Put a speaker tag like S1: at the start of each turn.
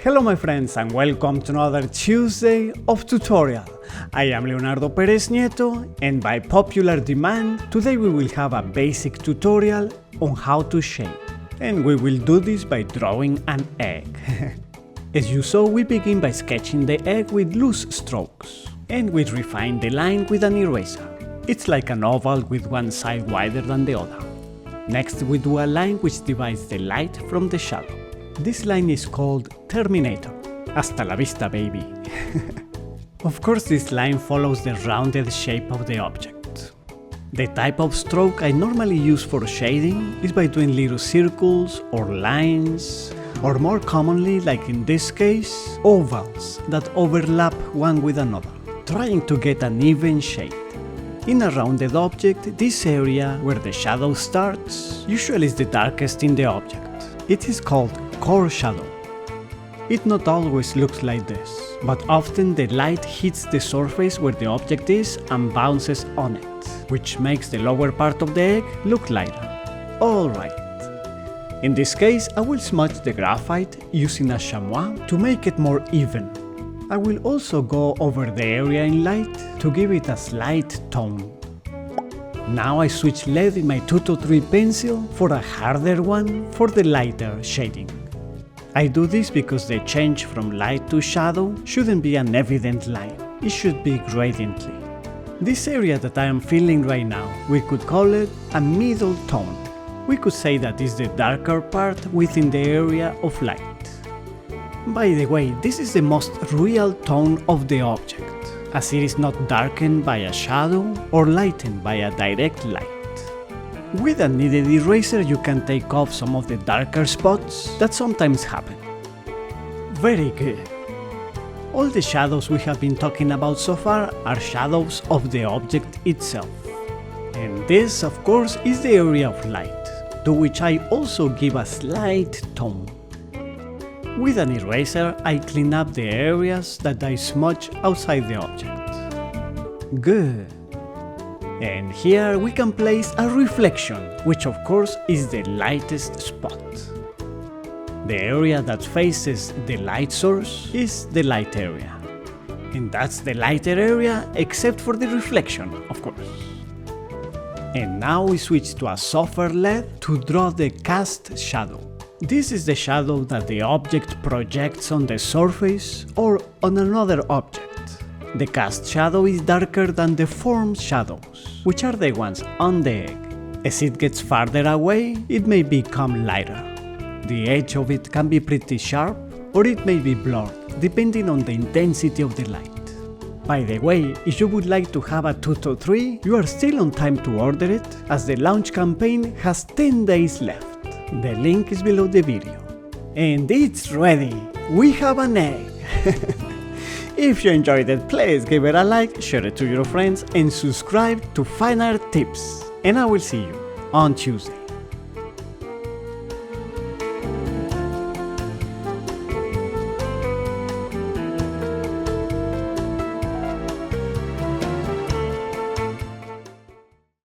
S1: Hello my friends and welcome to another Tuesday of tutorial. I am Leonardo Pereznieto and by popular demand, today we will have a basic tutorial on how to shape. And we will do this by drawing an egg. As you saw, we begin by sketching the egg with loose strokes. And we refine the line with an eraser. It's like an oval with one side wider than the other. Next we do a line which divides the light from the shadow. This line is called Terminator. Hasta la vista, baby. Of course, this line follows the rounded shape of the object. The type of stroke I normally use for shading is by doing little circles or lines, or more commonly, like in this case, ovals that overlap one with another, trying to get an even shade. In a rounded object, this area where the shadow starts usually is the darkest in the object. It is called core shadow. It not always looks like this, but often the light hits the surface where the object is and bounces on it, which makes the lower part of the egg look lighter. Alright. In this case, I will smudge the graphite using a chamois to make it more even. I will also go over the area in light to give it a slight tone. Now I switch lead in my Tutto3 pencil for a harder one for the lighter shading. I do this because the change from light to shadow shouldn't be an evident line, it should be gradiently. This area that I am feeling right now, we could call it a middle tone. We could say that is the darker part within the area of light. By the way, this is the most real tone of the object, as it is not darkened by a shadow or lightened by a direct light. With a kneaded eraser you can take off some of the darker spots that sometimes happen. Very good. All the shadows we have been talking about so far are shadows of the object itself. And this, of course, is the area of light, to which I also give a slight tone. With an eraser, I clean up the areas that I smudge outside the object. Good. And here we can place a reflection, which of course is the lightest spot. The area that faces the light source is the light area. And that's the lighter area except for the reflection, of course. And now we switch to a softer lead to draw the cast shadow. This is the shadow that the object projects on the surface or on another object. The cast shadow is darker than the formed shadows, which are the ones on the egg. As it gets farther away, it may become lighter. The edge of it can be pretty sharp, or it may be blurred, depending on the intensity of the light. By the way, if you would like to have a Tutto3, you are still on time to order it, as the launch campaign has 10 days left. The link is below the video. And it's ready! We have an egg! If you enjoyed it, please give it a like, share it to your friends and subscribe to fine art tips. And I will see you on Tuesday.